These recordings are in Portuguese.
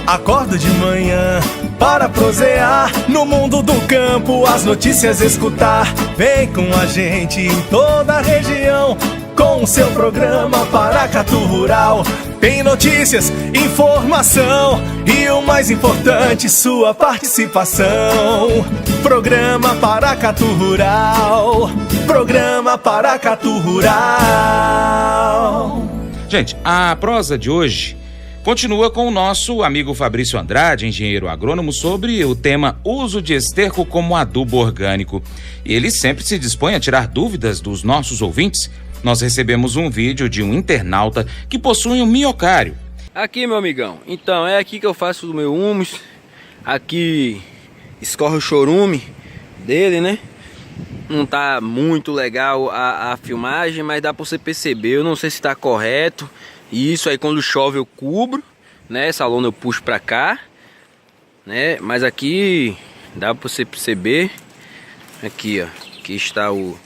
Acordo de manhã para prosear no mundo do campo, as notícias escutar. Vem com a gente em toda a região com o seu programa Paracatu Rural. Tem notícias, informação e o mais importante, sua participação. Programa Paracatu Rural. Programa Paracatu Rural. Gente, a prosa de hoje continua com o nosso amigo Fabrício Andrade, engenheiro agrônomo, sobre o tema uso de esterco como adubo orgânico. E ele sempre se dispõe a tirar dúvidas dos nossos ouvintes. Nós recebemos um vídeo de um internauta que possui um minhocário. Aqui, meu amigão, então é aqui que eu faço o meu humus. Aqui escorre o chorume dele, né? Não tá muito legal a filmagem, mas dá pra você perceber. Eu não sei se tá correto. E isso aí, quando chove eu cubro, né? Essa lona eu puxo pra cá, né? Mas aqui dá pra você perceber. Aqui, ó, aqui está o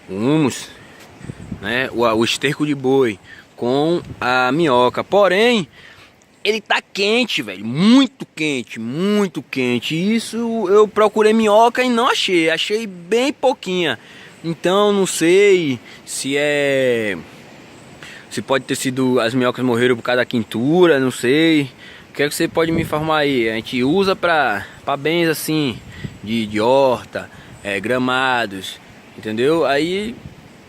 humus, né? O esterco de boi com a minhoca. Porém, ele tá quente, velho, muito quente, muito quente. Isso eu procurei minhoca e não achei, achei bem pouquinha. Então não sei se pode ter sido as minhocas morreram por causa da quintura, não sei. O que é que você pode me informar aí? A gente usa para bens assim de horta, gramados, entendeu? Aí,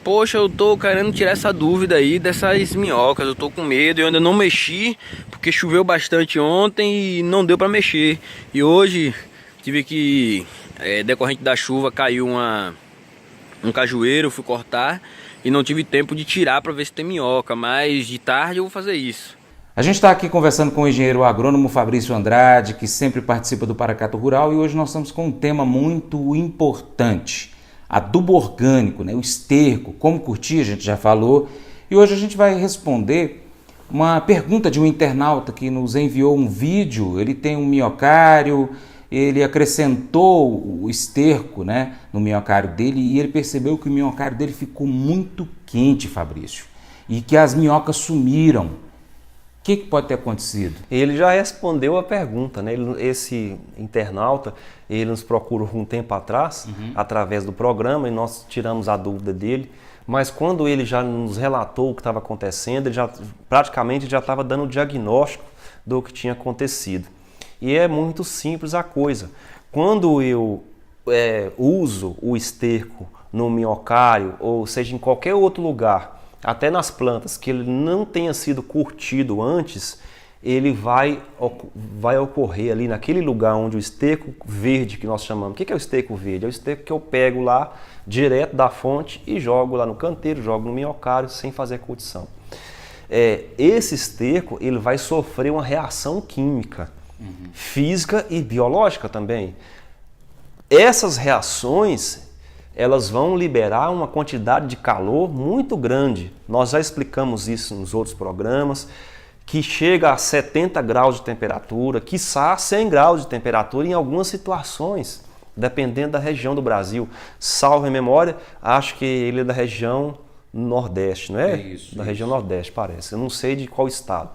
poxa, eu tô querendo tirar essa dúvida aí dessas minhocas. Eu tô com medo, eu ainda não mexi porque choveu bastante ontem e não deu para mexer. E hoje tive que, decorrente da chuva, caiu um cajueiro, eu fui cortar e não tive tempo de tirar para ver se tem minhoca, mas de tarde eu vou fazer isso. A gente está aqui conversando com o engenheiro agrônomo Fabrício Andrade, que sempre participa do Paracatu Rural, e hoje nós estamos com um tema muito importante: adubo orgânico, né? O esterco, como curtir, a gente já falou, e hoje a gente vai responder uma pergunta de um internauta que nos enviou um vídeo. Ele tem um minhocário, ele acrescentou o esterco, né, no minhocário dele, e ele percebeu que o minhocário dele ficou muito quente, Fabrício, e que as minhocas sumiram. O que pode ter acontecido? Ele já respondeu a pergunta, né? Esse internauta, ele nos procurou um tempo atrás, através do programa, e nós tiramos a dúvida dele. Mas quando ele já nos relatou o que estava acontecendo, ele praticamente já estava dando o diagnóstico do que tinha acontecido. E é muito simples a coisa. Quando eu uso o esterco no minhocário, ou seja, em qualquer outro lugar, até nas plantas, que ele não tenha sido curtido antes, ele vai ocorrer ali naquele lugar onde o esterco verde, que nós chamamos. O que é o esterco verde? É o esterco que eu pego lá direto da fonte e jogo lá no canteiro, jogo no minhocário sem fazer curtição. Esse esterco ele vai sofrer uma reação química, física e biológica também. Essas reações, elas vão liberar uma quantidade de calor muito grande. Nós já explicamos isso nos outros programas, que chega a 70 graus de temperatura, quiçá 100 graus de temperatura em algumas situações, dependendo da região do Brasil. Salvo em memória, acho que ele é da região Nordeste, não é? Da região Nordeste, parece. Eu não sei de qual estado.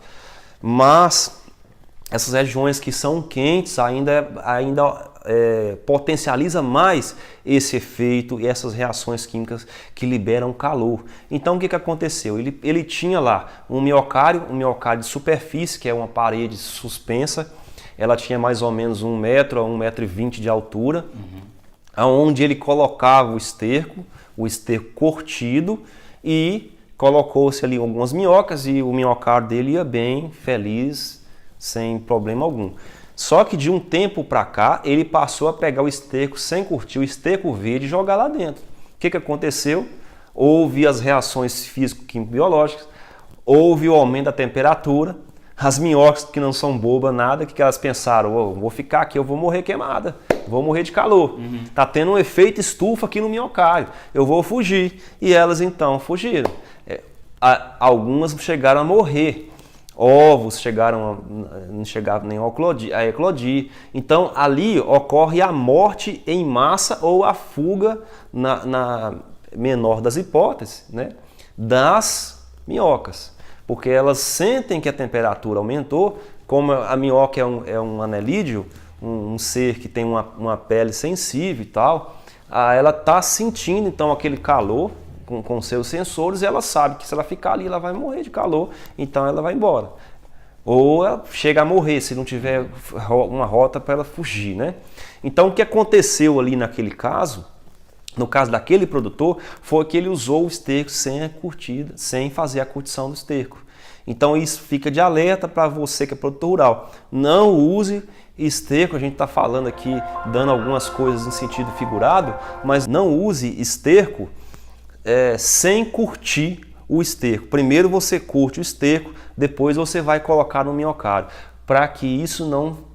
Mas essas regiões que são quentes ainda potencializa mais esse efeito e essas reações químicas que liberam calor. Então o que aconteceu? Ele tinha lá um minhocário de superfície, que é uma parede suspensa. Ela tinha mais ou menos 1 metro a 1,20 m de altura, onde ele colocava o esterco curtido, e colocou-se ali algumas minhocas e o minhocário dele ia bem, feliz, sem problema algum. Só que de um tempo para cá, ele passou a pegar o esterco sem curtir, o esterco verde, e jogar lá dentro. O que aconteceu? Houve as reações físico-químico-biológicas, houve o aumento da temperatura. As minhocas, que não são bobas nada, o que elas pensaram? Vou ficar aqui, eu vou morrer queimada, vou morrer de calor. Tá tendo um efeito estufa aqui no minhocário, eu vou fugir. E elas então fugiram. Algumas chegaram a morrer. Ovos não chegavam nem a eclodir. Então ali ocorre a morte em massa ou a fuga, na menor das hipóteses, né, das minhocas. Porque elas sentem que a temperatura aumentou, como a minhoca é um anelídeo, um ser que tem uma pele sensível e tal, ela está sentindo então aquele calor com seus sensores e ela sabe que se ela ficar ali ela vai morrer de calor, então ela vai embora. Ou ela chega a morrer se não tiver uma rota para ela fugir, né? Então o que aconteceu ali naquele caso, no caso daquele produtor, foi que ele usou o esterco sem a curtida, sem fazer a curtição do esterco. Então isso fica de alerta para você que é produtor rural. Não use esterco, a gente está falando aqui, dando algumas coisas em sentido figurado, mas não use esterco sem curtir o esterco. Primeiro você curte o esterco, depois você vai colocar no minhocário, para que isso não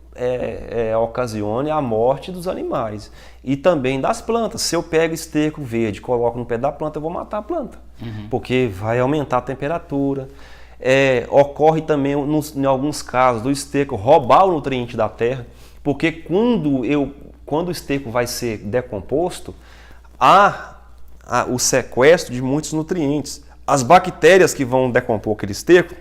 ocasione a morte dos animais e também das plantas. Se eu pego esterco verde e coloco no pé da planta, eu vou matar a planta, porque vai aumentar a temperatura. Ocorre também, em alguns casos, do esterco roubar o nutriente da terra, porque quando o esterco vai ser decomposto, há o sequestro de muitos nutrientes. As bactérias que vão decompor aquele esterco,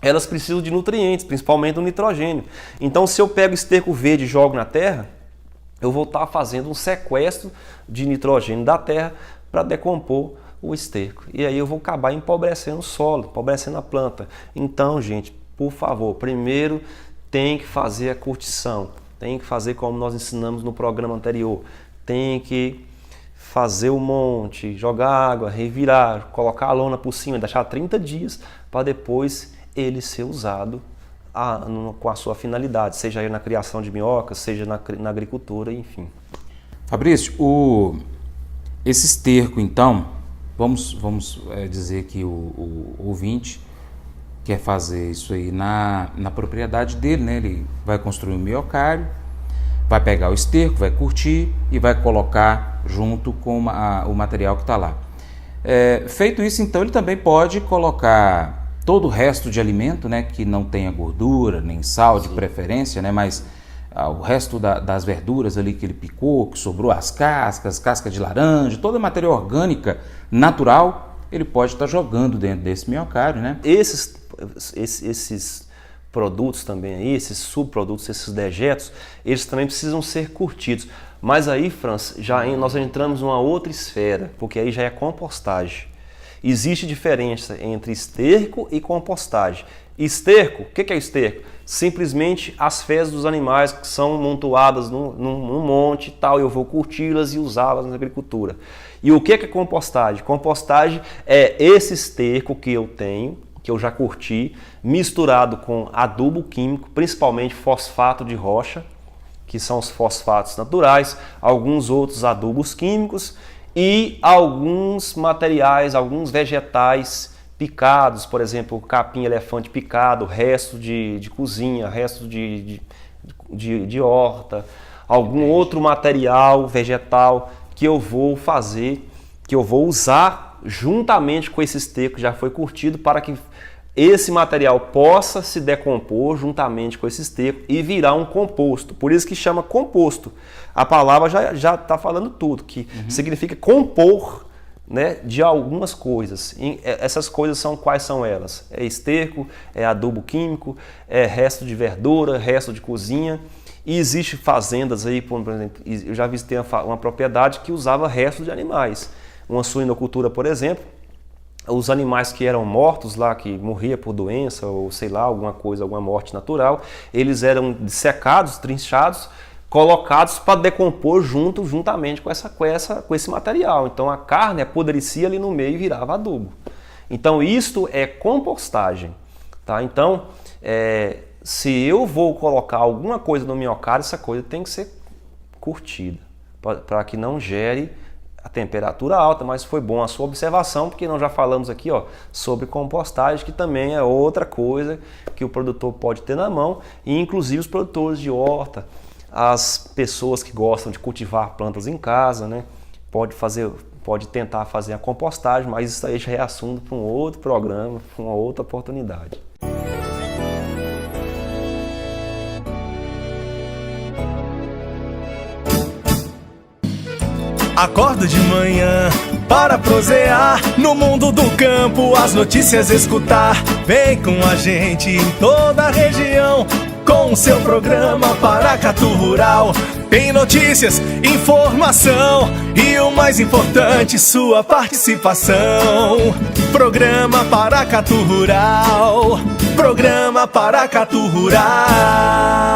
elas precisam de nutrientes, principalmente do nitrogênio. Então, se eu pego esterco verde e jogo na terra, eu vou estar fazendo um sequestro de nitrogênio da terra para decompor o esterco. E aí eu vou acabar empobrecendo o solo, empobrecendo a planta. Então, gente, por favor, primeiro tem que fazer a curtição, tem que fazer como nós ensinamos no programa anterior, tem que fazer o monte, jogar água, revirar, colocar a lona por cima, deixar 30 dias para depois ele ser usado com a sua finalidade, seja aí na criação de minhocas, seja na agricultura, enfim. Fabrício, esse esterco, então, vamos dizer que o ouvinte quer fazer isso aí na propriedade dele, né? Ele vai construir um minhocário, vai pegar o esterco, vai curtir e vai colocar junto com o material que está lá. Feito isso, então, ele também pode colocar todo o resto de alimento, né, que não tenha gordura, nem sal de preferência, né, mas o resto das verduras ali que ele picou, que sobrou as cascas, casca de laranja, toda a matéria orgânica natural, ele pode estar jogando dentro desse minhocário, né? Esses produtos também aí, esses subprodutos, esses dejetos, eles também precisam ser curtidos. Mas aí, Franz, nós entramos numa outra esfera, porque aí já é compostagem. Existe diferença entre esterco e compostagem. Esterco, o que é esterco? Simplesmente as fezes dos animais que são amontoadas num monte e tal, eu vou curti-las e usá-las na agricultura. E o que é compostagem? Compostagem é esse esterco que eu tenho, que eu já curti, misturado com adubo químico, principalmente fosfato de rocha, que são os fosfatos naturais, alguns outros adubos químicos e alguns materiais, alguns vegetais picados, por exemplo, capim-elefante picado, resto de cozinha, resto de horta, algum outro material vegetal que eu vou fazer, que eu vou usar juntamente com esse esterco que já foi curtido para que esse material possa se decompor juntamente com esse esterco e virar um composto. Por isso que chama composto. A palavra já está falando tudo, que significa compor, né, de algumas coisas. E essas coisas quais são elas? É esterco, é adubo químico, é resto de verdura, resto de cozinha. E existe fazendas aí, por exemplo, eu já visitei uma propriedade que usava resto de animais. Uma suinocultura, por exemplo, os animais que eram mortos lá, que morria por doença ou sei lá, alguma coisa, alguma morte natural, eles eram dissecados, trinchados, colocados para decompor juntamente com esse material. Então a carne apodrecia ali no meio e virava adubo. Então isto é compostagem. Tá? Então, se eu vou colocar alguma coisa no minhocário, essa coisa tem que ser curtida, para que não gere a temperatura alta, mas foi bom a sua observação, porque nós já falamos aqui sobre compostagem, que também é outra coisa que o produtor pode ter na mão, e inclusive os produtores de horta, as pessoas que gostam de cultivar plantas em casa, né, pode tentar fazer a compostagem, mas isso aí já é assunto para um outro programa, para uma outra oportunidade. Acordo de manhã para prosear no mundo do campo, as notícias escutar. Vem com a gente em toda a região com o seu programa Paracatu Rural. Tem notícias, informação e o mais importante, sua participação. Programa Paracatu Rural, programa Paracatu Rural.